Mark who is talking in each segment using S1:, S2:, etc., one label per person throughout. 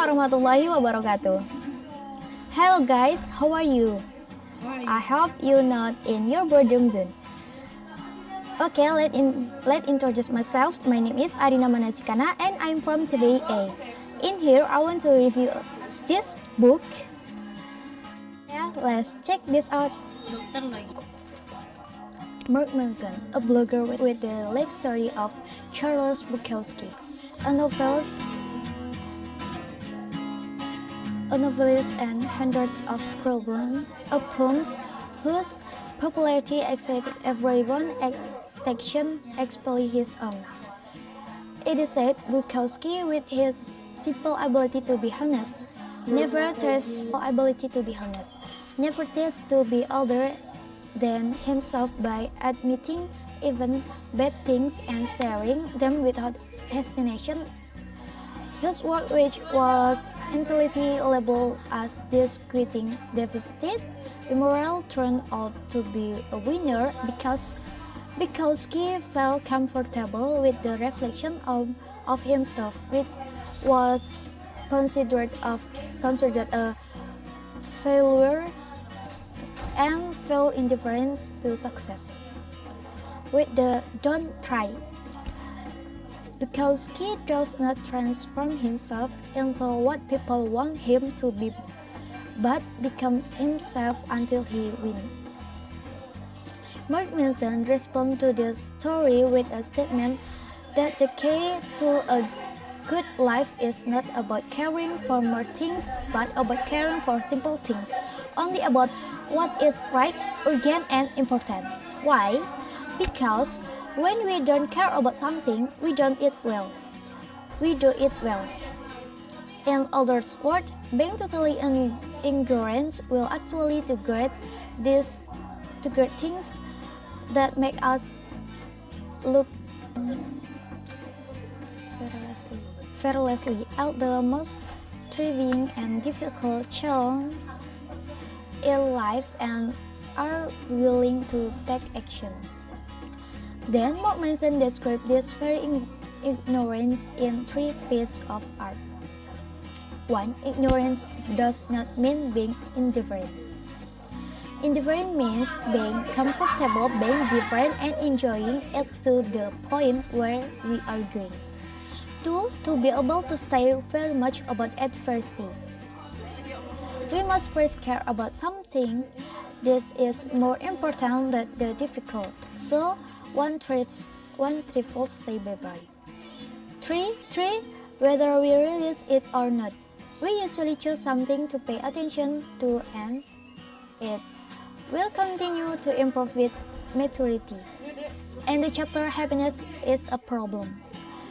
S1: warahmatullahi wabarakatuh. Hello guys, how are you? I hope you're not in your boredom zone. Okay, let introduce myself. My name is ARINA SIKANA and I'm from today A. In here, I want to review this book. Yeah, let's check this out. Mark Manson, a blogger with the life story of Charles Bukowski, a novelist and hundreds of poems whose popularity exceeded everyone's expectation, especially his own. It is said Bukowski, with his simple ability to be honest, never tries to be other than himself by admitting even bad things and sharing them without hesitation. His work, which was initially labeled as disquieting deficit, immoral, turned out to be a winner because Bukowski felt comfortable with the reflection of himself, which was considered a failure and felt indifference to success. With the "don't try," Bukowski does not transform himself into what people want him to be, but becomes himself until he wins. Mark Manson responds to this story with a statement that the key to a good life is not about caring for more things, but about caring for simple things, only about what is right, urgent, and important. Why? Because when we don't care about something, we do it well. In other words, being totally ignorant will actually to great things that make us look fearlessly at the most thriving and difficult challenge in life and are willing to take action. Then Mark Manson described this very ignorance in 3 pieces of art. 1. Ignorance does not mean being indifferent. Indifferent means being comfortable, being different, and enjoying it to the point where we are going. 2. To be able to say very much about adversity. We must first care about something. This is more important than the difficult. So, one trifle say bye-bye. 3. Whether we realize it or not, we usually choose something to pay attention to, and it will continue to improve with maturity. And the chapter Happiness is a Problem.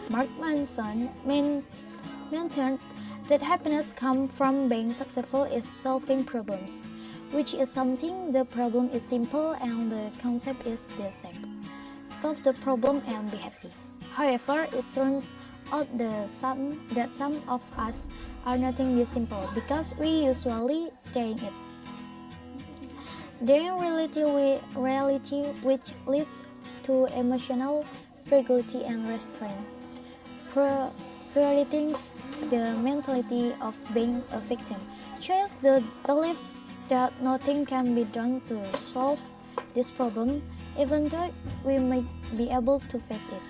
S1: Mark Manson mentioned that happiness comes from being successful in solving problems, which is something the problem is simple and the concept is the same. Solve the problem and be happy. However, it turns out that some of us are nothing this simple because we usually change it. Their reality which leads to emotional fragility and restraint. Prioritizing the mentality of being a victim. Choose the belief that nothing can be done to solve this problem, even though we may be able to face it.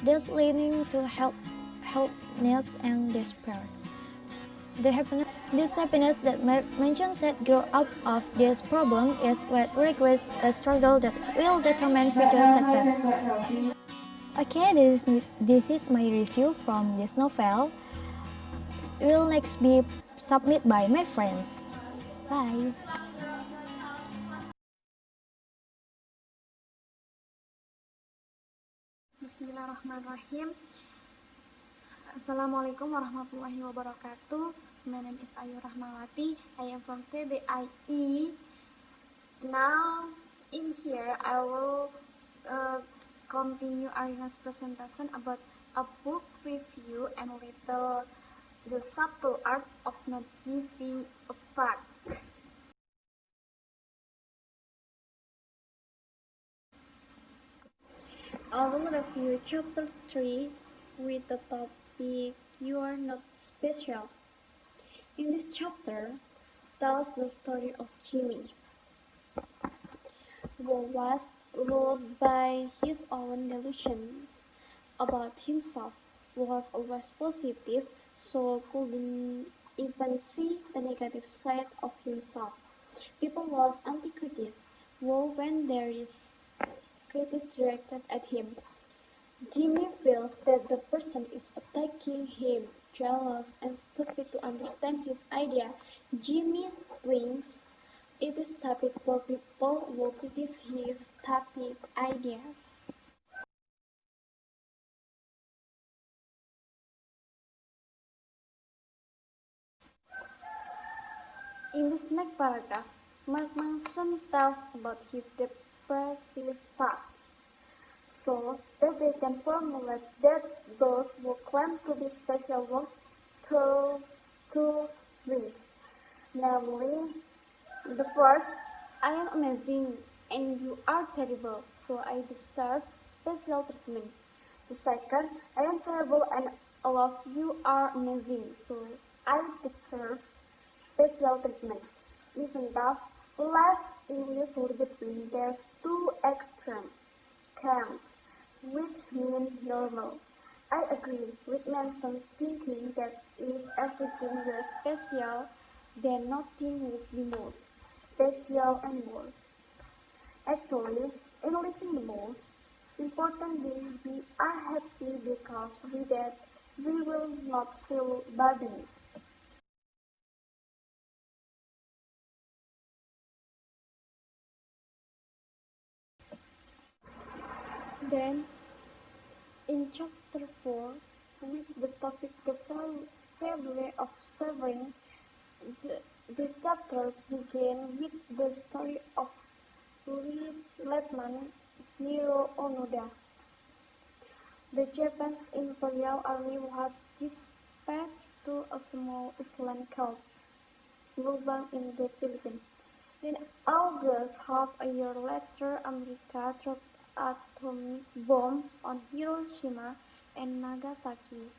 S1: Thus leading to helplessness and despair. This happiness that Manson said grow out of this problem is what requires a struggle that will determine future success. Okay, this is my review from this novel. Will next be submitted by my friends. Bye.
S2: Bismillahirrahmanirrahim. Assalamualaikum warahmatullahi wabarakatuh. My name is RAHMAWATI. I am from TBIE. Now, in here, I will continue Arina's presentation about a book review and little the subtle art of not giving a fuck. I will review chapter 3 with the topic "You Are Not Special." In this chapter tells the story of Jimmy, who was ruled by his own delusions about himself, was always positive, so couldn't even see the negative side of himself. People was anti-critics, who when there is critics directed at him, Jimmy feels that the person is attacking him, jealous and stupid to understand his idea. Jimmy thinks it is stupid for people who criticize his stupid ideas. In this next paragraph, Mark Manson tells about his depressive past, so that they can formulate that those who claim to be special work through two things. Namely, the first, I am amazing and you are terrible, so I deserve special treatment. The second, I am terrible and all of you are amazing, so I deserve special treatment. Even though life is usually between these two extreme camps, which mean normal. I agree with Manson's thinking that if everything were special, then nothing would be most special anymore. Actually, in living the most important thing, we are happy because with that we will not feel burdened. Then, in chapter 4, with the topic the vocabulary of suffering, this chapter begins with the story of Lieutenant Hiro Onoda. The Japanese Imperial Army was dispatched to a small island called Lubang in the Philippines. In August, half a year later, America dropped atomic bombs on Hiroshima and Nagasaki.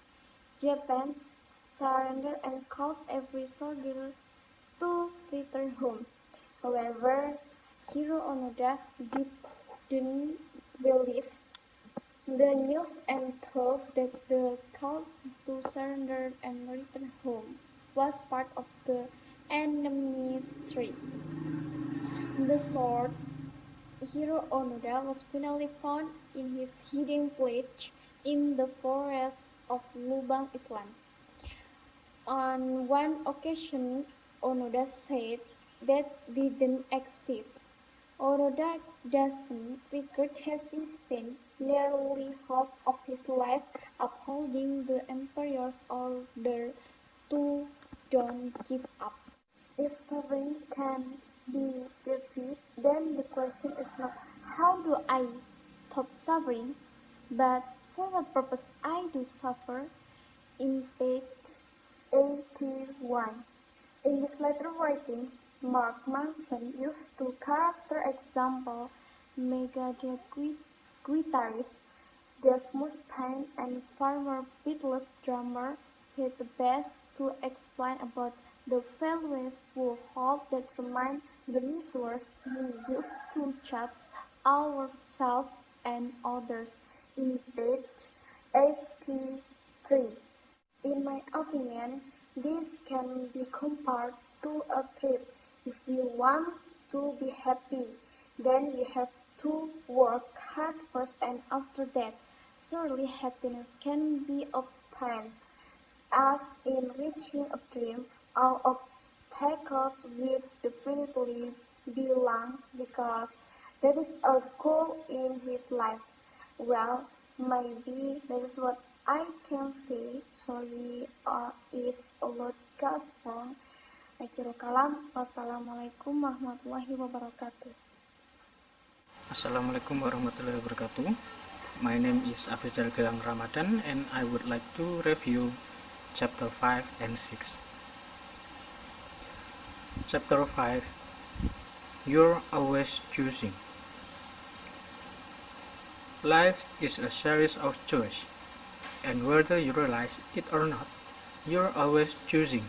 S2: Japan surrendered and called every soldier to return home. However, Hiro Onoda didn't believe the news and thought that the call to surrender and return home was part of the enemy's trick. The sword Hiro Onoda was finally found in his hiding place in the forest of Lubang Island. On one occasion, Onoda said that didn't exist. Onoda doesn't regret having spent nearly half of his life upholding the emperor's order to don't give up. If suffering can be defeated, then the question is not how do I stop suffering, but for what purpose I do suffer. In page 81. In his later writings, Mark Manson used two character examples, Megadeth guitarist Dave Mustaine and former Beatles drummer Pete Best to explain about the values we hold that remind the measures we use to judge ourselves and others in page 83. In my opinion, this can be compared to a trip. If you want to be happy, then you have to work hard first and after that, surely happiness can be obtained. As in reaching a dream, all obstacles will definitely be lost because that is a goal in his life. Well, maybe that is what I can say. Sorry if a lot goes wrong. Akhirul kalam. Wassalamualaikum warahmatullahi wabarakatuh.
S3: Assalamualaikum warahmatullahi wabarakatuh. My name is AFRIZAL GILANG Ramadan and I would like to review chapter 5 and 6. Chapter 5. You're always choosing. Life is a series of choices, and whether you realize it or not, you're always choosing.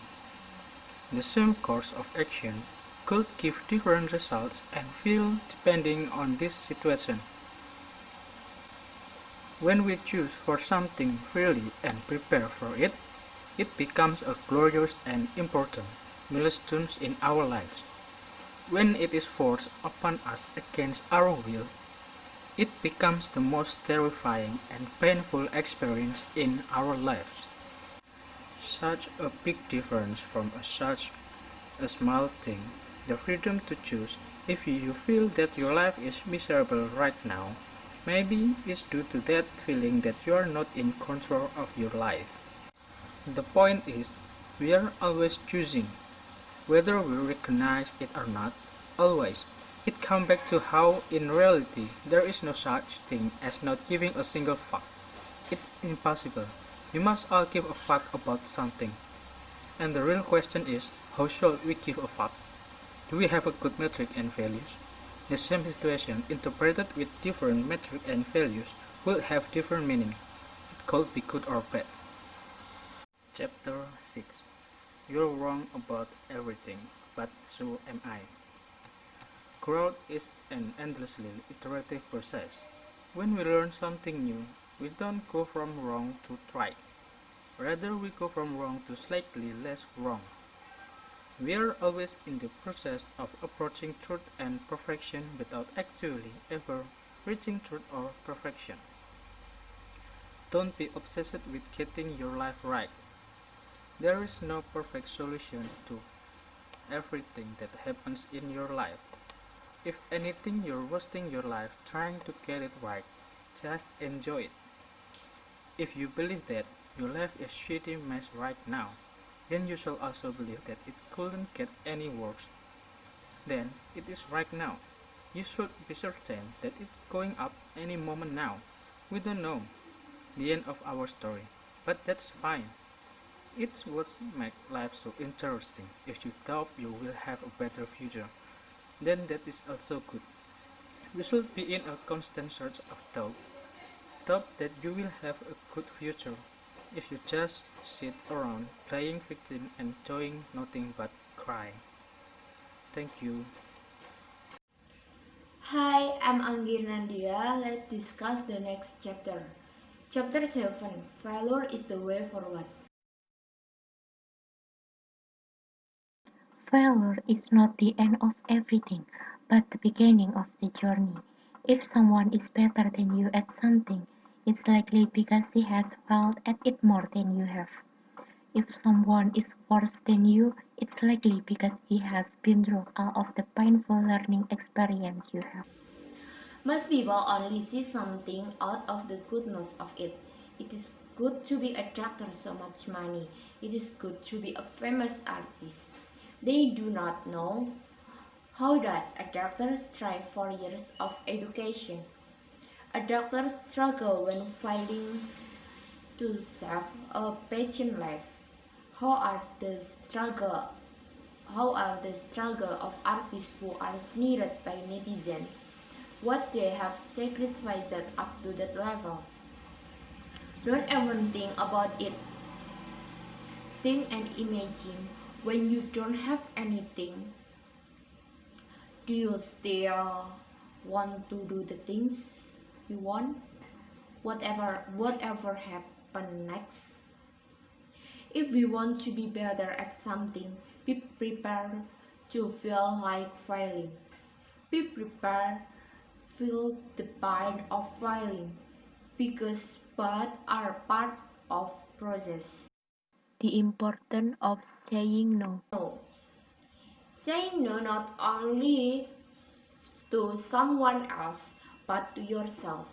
S3: The same course of action could give different results and feel depending on this situation. When we choose for something freely and prepare for it, it becomes a glorious and important milestone in our lives. When it is forced upon us against our will, it becomes the most terrifying and painful experience in our lives. Such a big difference from such a small thing, the freedom to choose. If you feel that your life is miserable right now, maybe it's due to that feeling that you are not in control of your life. The point is, we are always choosing, whether we recognize it or not, always. It comes back to how, in reality, there is no such thing as not giving a single fuck. It's impossible. We must all give a fuck about something. And the real question is, how should we give a fuck? Do we have a good metric and values? The same situation, interpreted with different metric and values, will have different meaning. It could be good or bad. Chapter 6. You're wrong about everything, but so am I. Growth is an endlessly iterative process. When we learn something new, we don't go from wrong to right. Rather, we go from wrong to slightly less wrong. We are always in the process of approaching truth and perfection without actually ever reaching truth or perfection. Don't be obsessed with getting your life right. There is no perfect solution to everything that happens in your life. If anything, you're wasting your life trying to get it right. Just enjoy it. If you believe that your life is a shitty mess right now, then you shall also believe that it couldn't get any worse than it is right now. You should be certain that it's going up any moment now. We don't know the end of our story, but that's fine. It's what makes life so interesting. If you thought you will have a better future, then that is also good. You should be in a constant search of doubt that you will have a good future. If you just sit around playing victim and doing nothing but crying. Thank you.
S4: Hi, I'm ANGGI. Let's discuss the next chapter. Chapter 7. Failure is the way forward.
S1: Failure is not the end of everything, but the beginning of the journey. If someone is better than you at something, it's likely because he has failed at it more than you have. If someone is worse than you, it's likely because he has been through all of the painful learning experience you have.
S4: Most people only see something out of the goodness of it. It is good to be a doctor, so much money. It is good to be a famous artist. They do not know how does a doctor strive for years of education. A doctor struggles when fighting to save a patient's life. How are the struggle how are the struggle of artists who are sneered by netizens? What they have sacrificed up to that level? Don't even think about it. Think and imagine when you don't have anything. Do you still want to do the things you want? Whatever happen next? If we want to be better at something, be prepared to feel like failing. Be prepared feel the pain of failing because both are part of process.
S1: The importance of saying no.
S4: No. Saying no not only to someone else but to yourself.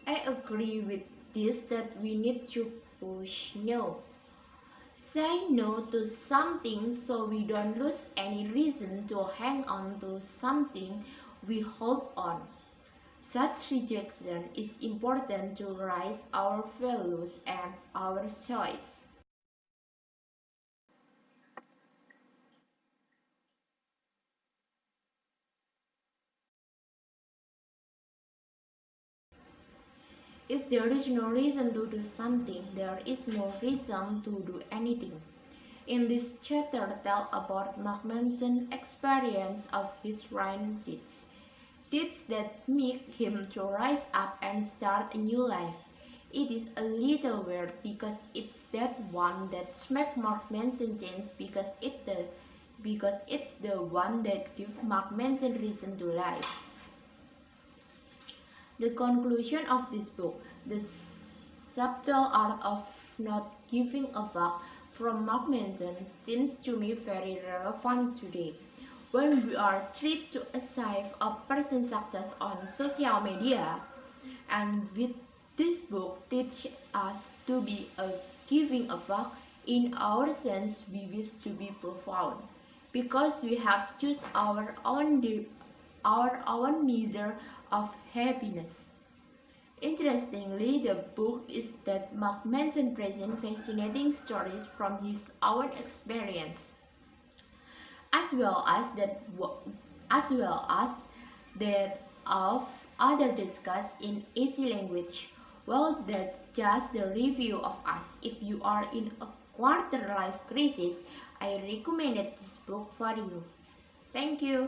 S4: I agree with this that we need to push no. Say no to something so we don't lose any reason to hang on to something we hold on. Such rejection is important to raise our values and our choice. If there is no reason to do something, there is no reason to do anything. In this chapter tell about Mark Manson's experience of his wrong deeds that make him to rise up and start a new life. It is a little weird because it's that one that makes Mark Manson change because it's the one that gives Mark Manson reason to life. The conclusion of this book, the subtle art of not giving a fuck from Mark Manson, seems to me very relevant today. When we are trying to achieve a person's success on social media, and with this book teach us to be a giving a fuck, in our sense we wish to be profound, because we have choose our own measure of happiness. Interestingly, the book is that Mark Manson presents fascinating stories from his own experience, as well as that of other discussed in easy language. Well, that's just the review of us. If you are in a quarter life crisis, I recommended this book for you. Thank you.